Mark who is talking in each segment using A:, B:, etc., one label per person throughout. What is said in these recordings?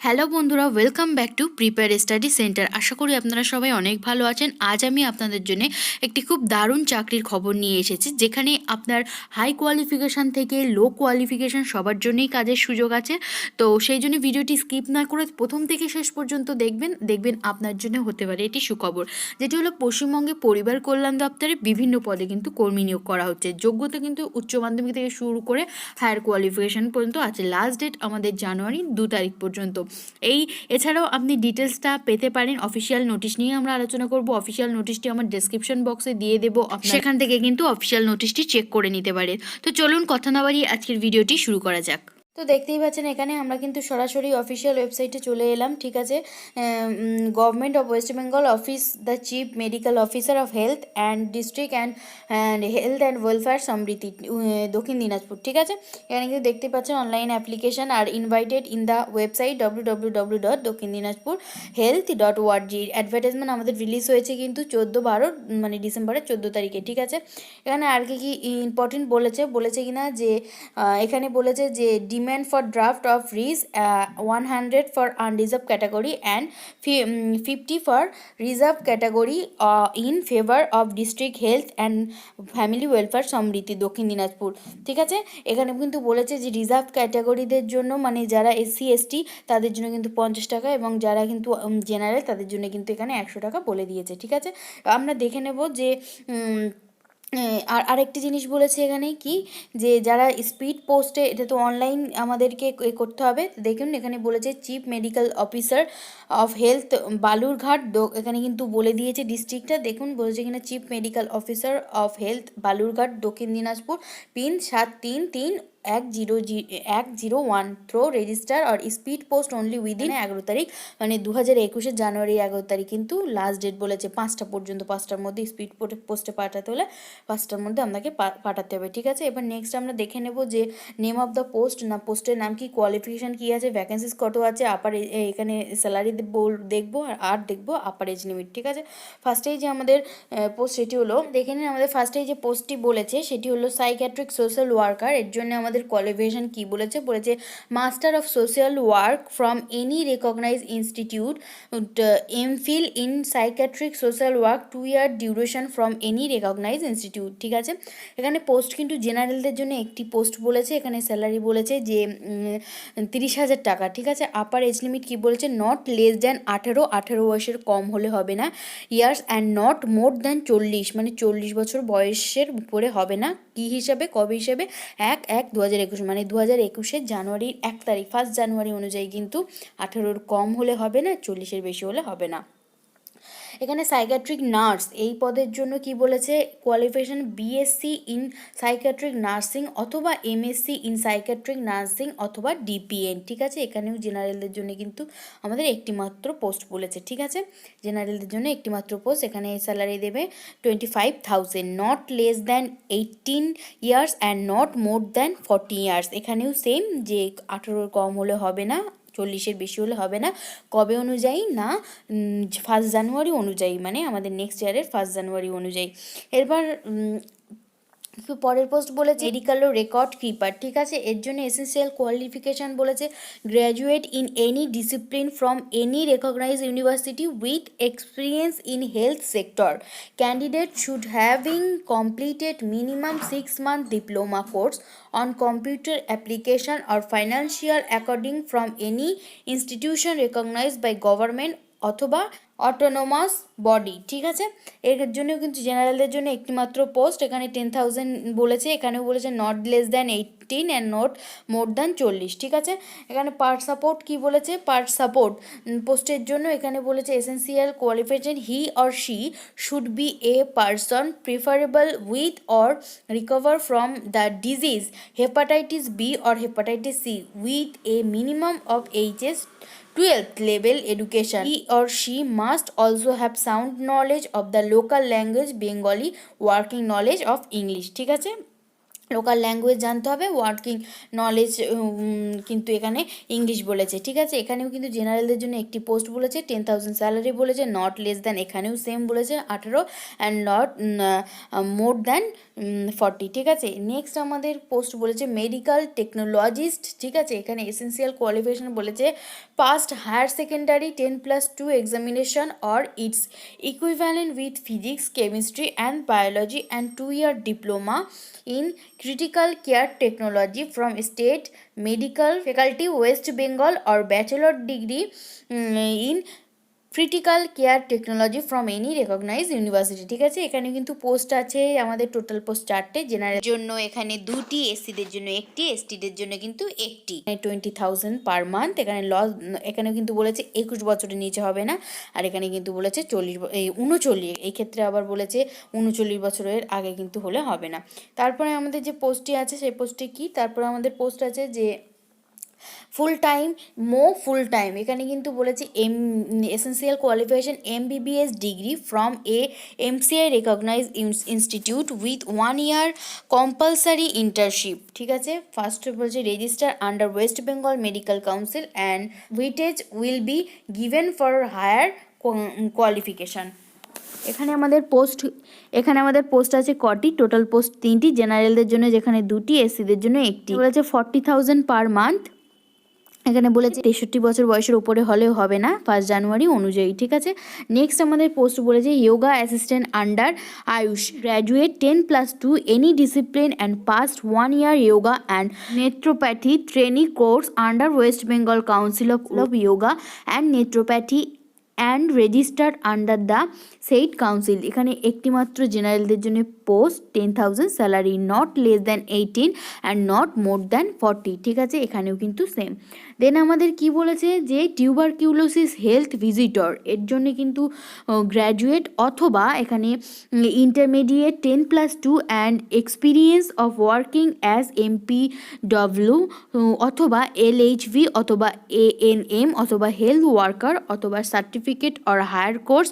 A: Hello বন্ধুরা, welcome back to Prepare Study Centre. আশা করি আপনারা সবাই অনেক ভালো আছেন। আজ আমি আপনাদের জন্য একটি খুব দারুণ চাকরির খবর নিয়ে এসেছি, যেখানে আপনার হাই কোয়ালিফিকেশান থেকে লো কোয়ালিফিকেশান সবার জন্যই কাজের সুযোগ আছে। তো সেই জন্য ভিডিওটি স্কিপ না করে প্রথম থেকে শেষ পর্যন্ত দেখবেন আপনার জন্য হতে পারে এটি সুখবর, যেটি হলো পশ্চিমবঙ্গে পরিবার কল্যাণ দপ্তরে বিভিন্ন পদে কিন্তু কর্মী নিয়োগ করা হচ্ছে। যোগ্যতা কিন্তু উচ্চ মাধ্যমিক থেকে শুরু করে হায়ার কোয়ালিফিকেশান পর্যন্ত আছে। লাস্ট ডেট আমাদের জানুয়ারি 2 তারিখ পর্যন্ত। এছাড়াও আপনি ডিটেলসটা পেতে পারেন অফিসিয়াল নোটিশ নিয়ে আমরা আলোচনা করব। অফিসিয়াল নোটিশটি আমার ডেসক্রিপশন বক্সে দিয়ে দেবো, সেখান থেকে কিন্তু অফিসিয়াল নোটিশটি চেক করে নিতে পারেন। তো চলুন কথা না বাড়িয়ে আজকের ভিডিওটি শুরু করা যাক। তো দেখতেই পাচ্ছেন এখানে আমরা কিন্তু সরাসরি অফিসিয়াল ওয়েবসাইটে চলে এলাম। ঠিক আছে, government of West Bengal office, the chief medical officer of health and district and health and welfare সমৃদ্ধি, দক্ষিণ দিনাজপুর। ঠিক আছে, এখানে কিন্তু দেখতে পাচ্ছেন online application are invited in the website www.dokindinajpur.health.org। Advertisement আমাদের রিলিজ হয়েছে কিন্তু 14/12 মানে ডিসেম্বরের 14 তারিখে। ঠিক আছে, এখানে আর কি ইম্পর্টেন্ট বলেছে কিনা যে এখানে বলেছে যে ডিম্যান্ড ফর ড্রাফট অফ রিজ 100 for unreserve category and 50 for reserve category in favour of district health and family welfare সমৃদ্ধি, দক্ষিণ দিনাজপুর। ঠিক আছে, এখানে কিন্তু বলেছে যে রিজার্ভ ক্যাটাগরিদের জন্য মানে যারা SC ST তাদের জন্য কিন্তু 50 টাকা, এবং যারা কিন্তু জেনারেল তাদের জন্য কিন্তু এখানে 100 টাকা বলে দিয়েছে। ঠিক আছে, আমরা দেখে নেব যে আর আরেকটি জিনিস বলেছে এখানে কি, যে যারা স্পিড পোস্টে, এটা তো অনলাইন আমাদেরকে করতে হবে। দেখুন এখানে বলেছে chief medical officer of health Balurghat, এখানে কিন্তু বলে দিয়েছে ডিস্ট্রিক্টটা। দেখুন বলেছে কিনা chief medical officer of health Balurghat, দক্ষিণ দিনাজপুর, পিন 733101 থ্রো রেজিস্টার আর স্পিড পোস্ট অনলি উইদিন 11 তারিখ, মানে 2021 জানুয়ারি 11 তারিখ কিন্তু লাস্ট ডেট বলেছে। 5টা পর্যন্ত, 5টার মধ্যে স্পিড পোস্টে পাঠাতে হলে 5টার মধ্যে আপনাকে পাঠাতে হবে। ঠিক আছে, এবার নেক্সট আমরা দেখে নেব যে নেম অফ দ্য পোস্ট, না পোস্টের নাম কি, কোয়ালিফিকেশান কী আছে, ভ্যাকেন্সিস কত আছে, এখানে স্যালারি দেখবো আর দেখবো আপার এজ লিমিট। ঠিক আছে, ফার্স্টেই যে আমাদের পোস্ট সেটি হলো, দেখে নিন আমাদের ফার্স্টেই যে পোস্টটি বলেছে সেটি হলো সাইকিয়াট্রিক সোশ্যাল ওয়ার্কার। এর জন্য আমাদের কোয়ালিফিকেশান কী বলেছে, master of social work from any recognise institute, MPhil in psychiatric social work 2 year duration from any recognise institute. ঠিক আছে, এখানে পোস্ট কিন্তু জেনারেলদের জন্য একটি পোস্ট বলেছে। এখানে স্যালারি বলেছে যে 30,000 টাকা। ঠিক আছে, আপার এজ লিমিট কী বলেছে, নট লেস দ্যান 18 বয়সের কম হলে হবে না, years and not more than 40, মানে 40 বছর বয়সের উপরে হবে না। কী হিসাবে, কবে হিসাবে, 1/1/2021, মানে 2021 জানুয়ারির 1 তারিখ, 1 জানুয়ারি অনুযায়ী কিন্তু 18 কম হলে হবে না, 40 বেশি হলে হবে না। এখানে সাইকিয়াট্রিক নার্স এই পদের জন্য কি বলেছে, qualification BSc in psychiatric nursing অথবা MSc ইন সাইকিয়াট্রিক নার্সিং অথবা DPN। ঠিক আছে, এখানেও জেনারেলদের জন্য কিন্তু আমাদের একটি মাত্র পোস্ট বলেছে। ঠিক আছে, জেনারেলদের জন্য একটি মাত্র পোস্ট। এখানে স্যালারি দেবে 25,000, not less than 18 years and not more than 40 years. এখানেও সেম, যে 18 কম হলে হবে না, 40 বেশি হলে হবে না। কবে অনুযায়ী, না 1 জানুয়ারি অনুযায়ী, মানে আমাদের নেক্সট ইয়ারের 1 জানুয়ারি অনুযায়ী। এরপর পরের পোস্ট বলেছে মেডিকেল রেকর্ড কিপার। ঠিক আছে, এর জন্য এসেন্সিয়াল কোয়ালিফিকেশান বলেছে graduate in any discipline from any recognise university with experience in health sector. Candidate should having completed minimum 6 month diploma course on computer application or financial according from any institution recognized by government অথবা autonomous body. ঠিক আছে, এর জন্যও কিন্তু জেনারেলদের জন্য একটি মাত্র post. এখানে 10,000 বলেছে, এখানেও বলেছে not less than 18 and not more than 40। ঠিক আছে, এখানে পার্ট সাপোর্ট কি বলেছে, পার্ট সাপোর্ট পোস্টের জন্য এখানে বলেছে essential qualification he or she should B a person preferable with or recover from the disease hepatitis B or hepatitis C with a minimum of HS 12th level education. He or she must also have sound knowledge of the local language Bengali, working knowledge of English. ঠিক আছে, local language জানতে হবে, working knowledge কিন্তু এখানে English বলেছে, ঠিক আছে। এখানেও কিন্তু জেনারেলদের জন্য একটি পোস্ট বলেছে, 10,000 স্যালারি বলেছে, নট লেস দ্যান এখানেও সেম বলেছে 18, অ্যান্ড নট মোর দ্যান 40, ঠিক আছে। নেক্সট আমাদের পোস্ট বলেছে মেডিকেল টেকনোলজিস্ট, ঠিক আছে। এখানে এসেন্সিয়াল কোয়ালিফিকেশন বলেছে passed higher secondary 10+2 examination or its equivalent with physics, chemistry and biology and 2-year diploma in critical care technology from state medical faculty West Bengal or bachelor degree in critical care technology from any recognise university, ঠিক আছে। এখানে কিন্তু post আছে আমাদের total post 4টে, general জন্য এখানে 2টি, এসসিদের জন্য 1টি, এসটিদের জন্য কিন্তু 1টি। 20,000 পার মান্থ। এখানে এখানে কিন্তু বলেছে 21 বছরের নিচে হবে না, আর এখানে কিন্তু বলেছে 39, এই ক্ষেত্রে আবার বলেছে 39 বছরের আগে কিন্তু হলে হবে না। তারপরে আমাদের যে পোস্টটি আছে সেই পোস্টটি কি, তারপরে আমাদের পোস্ট আছে যে ফুল টাইম ফুল টাইম। এখানে কিন্তু বলেছে essential qualification MBBS degree from MCI recognise institute with 1 year compulsory internship, ঠিক আছে। ফার্স্ট বলছে register under West Bengal medical council and weightage will be given for higher qualification. এখানে আমাদের পোস্ট আছে কটি, টোটাল পোস্ট 3টি, জেনারেলদের জন্য যেখানে 2টি, এসসিদের জন্য 1টি। বলেছে 40,000 পার মান্থ। এখানে বলেছে 63 বছর বয়সের উপরে হলেও হবে না 1 জানুয়ারি অনুযায়ী, ঠিক আছে। নেক্সট আমাদের পোস্ট বলেছে yoga assistant under AYUSH, graduate 10+2 any discipline and passed 1 year yoga and naturopathy training course under West Bengal council of yoga and naturopathy and registered under the said council. এখানে একটি মাত্র জেনারেলদের জন্য post, 10,000 salary, not less than 18 and not more than 40, ঠিক আছে। এখানেও কিন্তু same. দেন আমাদের কি বলেছে যে টিউবারকিউলোসিস হেলথ ভিজিটর, এর জন্য কিন্তু গ্র্যাজুয়েট অথবা এখানে intermediate 10+2 and experience of working as MPW অথবা LHV অথবা ANM অথবা হেলথ ওয়ার্কার অথবা certificate or higher course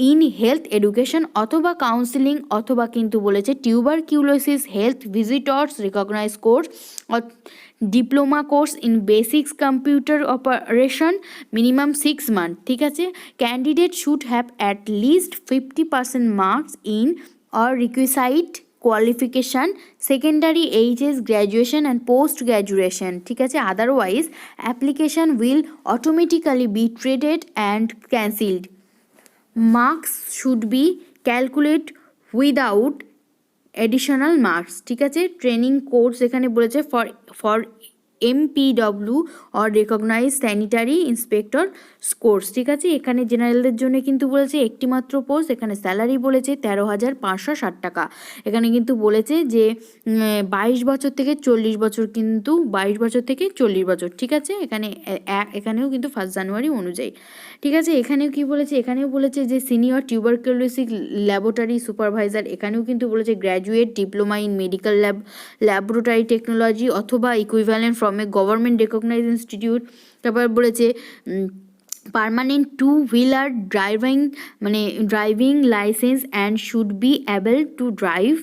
A: in health education অথবা কাউন্সিলিং অথবা কিন্তু বলেছে tuberculosis health visitors recognise course diploma course in basics computer operation minimum 6 months, ঠিক আছে। Candidate should have at least 50% marks in or requisite qualification secondary HS graduation and post graduation, ঠিক আছে। Otherwise application will automatically be traded and cancelled. Marks should be calculate without additional marks, ঠিক আছে। Training course এখানে বলেছে for MPW or recognise sanitary inspector course, ঠিক আছে। এখানে জেনারেলদের জন্য কিন্তু বলেছে একটি মাত্র পোস্ট। এখানে স্যালারি বলেছে 13,560 টাকা। এখানে কিন্তু বলেছে যে 22 বছর থেকে 40 বছর, কিন্তু 22 বছর থেকে 40 বছর, ঠিক আছে। এখানেও কিন্তু 1 জানুয়ারি অনুযায়ী, ঠিক আছে। এখানেও কি বলেছে, এখানেও বলেছে যে সিনিয়র টিউবারকিউলোসিস ল্যাবরেটরি সুপারভাইজার, এখানেও কিন্তু বলেছে graduate diploma in medical laboratory technology অথবা equivalent from a government recognise institute. তারপর বলেছে permanent 2-wheeler driving licence and should be able to drive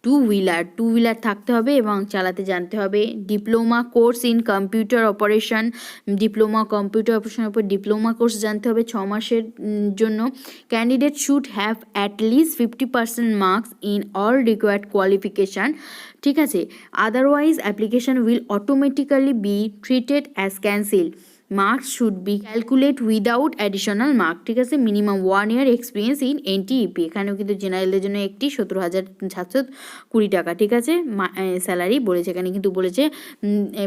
A: 2-wheeler থাকতে হবে এবং চালাতে জানতে হবে। Diploma course in computer operation, computer অপারেশনের উপর ডিপ্লোমা কোর্স জানতে হবে 6 মাসের জন্য। Candidate should have at least 50% marks in all required qualification, ঠিক আছে। Otherwise application will automatically be treated as cancel. Marks should be calculate without additional mark, ঠিক আছে। Minimum 1 year experience in NTEP। এখানেও কিন্তু জেনারেলদের জন্য একটি 17,720 টাকা, ঠিক আছে। স্যালারি বলেছে, এখানে কিন্তু বলেছে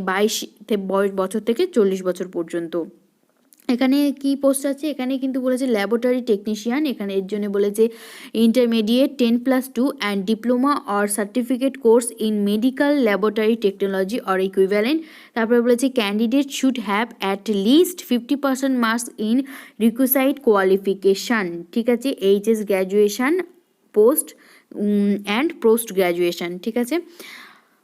A: 22 বছর থেকে 40 বছর পর্যন্ত। এখানে কি পোস্ট আছে, এখানে কিন্তু বলেছে ল্যাবরেটরি টেকনিশিয়ান। এখানে এর জন্য বলেছে intermediate 10+2 and diploma or certificate course in medical laboratory technology or equivalent. তারপরে বলেছে candidate should have at least 50% marks in রিকুইসাইড qualification, ঠিক আছে। HS graduation and post graduation, ঠিক আছে।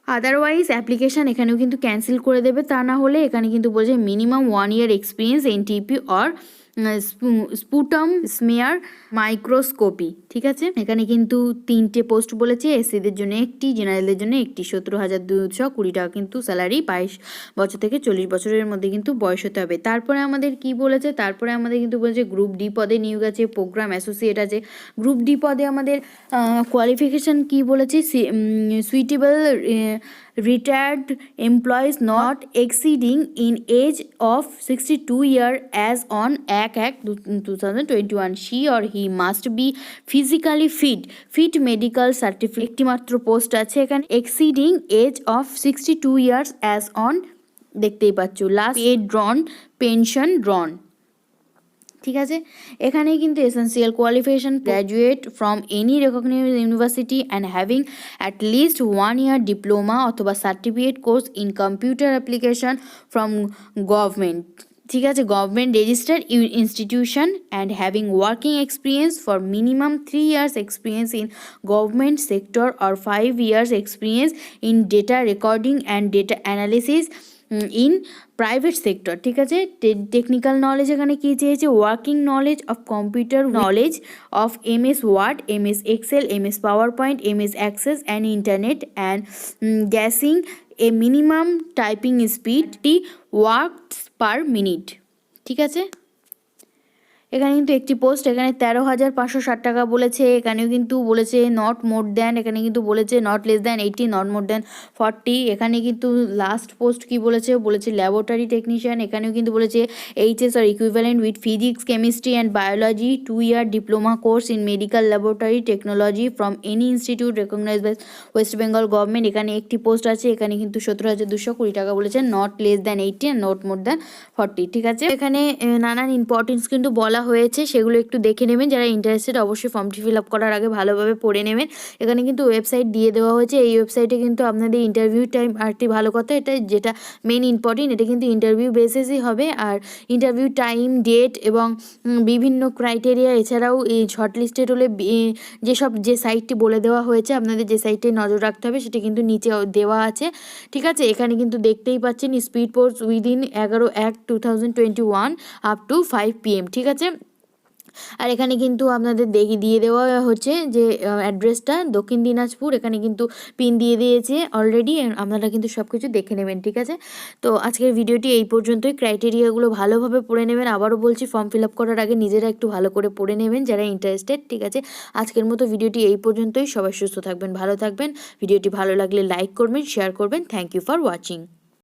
A: আদারওয়াইজ অ্যাপ্লিকেশান এখানেও কিন্তু ক্যান্সেল করে দেবে। তা না হলে এখানে কিন্তু বলছে minimum 1 year experience NTEP or sputum smear microscopy. ঠিক আছে, এখানে কিন্তু 3টে পোস্ট বলেছে, এসসিদের জন্য একটি, জেনারেলদের জন্য একটি। 17,220 টাকা কিন্তু স্যালারি, 22 বছর থেকে 40 বছরের মধ্যে কিন্তু বয়স হতে হবে। তারপরে আমাদের কি বলেছে, তারপরে আমাদের কিন্তু বলেছে গ্রুপ ডি পদে নিয়োগ আছে, প্রোগ্রাম অ্যাসোসিয়েট আছে। গ্রুপ ডি পদে আমাদের কোয়ালিফিকেশান কি বলেছে, suitable retired employees not exceeding in age of 62 years as on Act 2021. She or he must be physically fit medical certificate। একটি মাত্র পোস্ট আছে এখানে, exceeding age of 62 years as on, দেখতেই পাচ্ছ, last paid drawn pension drawn. ঠিক আছে, এখানে কিন্তু essential qualification graduate from any recognised university and having at least 1 year diploma অথবা certificate course in computer application from government. ঠিক আছে, government registered institution and having working experience for minimum 3 years experience in government sector or 5 years experience in data recording and data analysis in private sector. ঠিক আছে, technical knowledge এখানে কী চেয়েছে, working knowledge of computer, knowledge of MS Word, MS Excel, MS PowerPoint, MS Access and internet and gassing a minimum typing speed works per minute. ঠিক আছে, এখানে কিন্তু একটি post, এখানে 13,560 টাকা বলেছে। এখানেও কিন্তু বলেছে নট মোর দ্যান, এখানে কিন্তু বলেছে not less than 80, not more than 40। এখানে কিন্তু লাস্ট পোস্ট কি বলেছে, বলেছে ল্যাবরেটরি টেকনিশিয়ান। এখানেও কিন্তু বলেছে HS or equivalent with physics, chemistry and biology 2 year diploma course in medical laboratory technology from any institute recognized by West Bengal government. এখানে একটি পোস্ট আছে, এখানে কিন্তু 17,220 টাকা বলেছে, not less than 80 and not more than 40। ঠিক আছে, এখানে নানান ইম্পর্টেন্স কিন্তু বলা হয়েছে, সেগুলো একটু দেখে নেবেন। যারা ইন্টারেস্টেড অবশ্যই ফর্মটি ফিল আপ করার আগে ভালোভাবে পড়ে নেবেন। এখানে কিন্তু ওয়েবসাইট দিয়ে দেওয়া হয়েছে, এই ওয়েবসাইটে কিন্তু আপনাদের ইন্টারভিউ টাইম, আরেকটি ভালো কথা, এটা যেটা মেন ইম্পর্টেন্ট, এটা কিন্তু ইন্টারভিউ বেসিসই হবে। আর ইন্টারভিউ টাইম, ডেট এবং বিভিন্ন ক্রাইটেরিয়া, এছাড়াও এই শর্টলিস্টেড হলে যে সাইটটি বলে দেওয়া হয়েছে, আপনাদের যে সাইটে নজর রাখতে হবে সেটা কিন্তু নিচে দেওয়া আছে। ঠিক আছে, এখানে কিন্তু দেখতেই পাচ্ছেন speed post within 11/1/2021 up to 5 PM। ঠিক আছে, আর এখানে কিন্তু আপনাদের দিয়ে দেওয়া হচ্ছে যে অ্যাড্রেসটা দক্ষিণ দিনাজপুর, এখানে কিন্তু পিন দিয়ে দিয়েছে অলরেডি, আপনারা কিন্তু সব কিছু দেখে নেবেন। ঠিক আছে, তো আজকের ভিডিওটি এই পর্যন্তই। ক্রাইটেরিয়াগুলো ভালোভাবে পড়ে নেবেন, আবারও বলছি ফর্ম ফিল আপ করার আগে নিজেরা একটু ভালো করে পড়ে নেবেন যারা ইন্টারেস্টেড। ঠিক আছে, আজকের মতো ভিডিওটি এই পর্যন্তই। সবাই সুস্থ থাকবেন, ভালো থাকবেন। ভিডিওটি ভালো লাগলে লাইক করবেন, শেয়ার করবেন। Thank you for watching.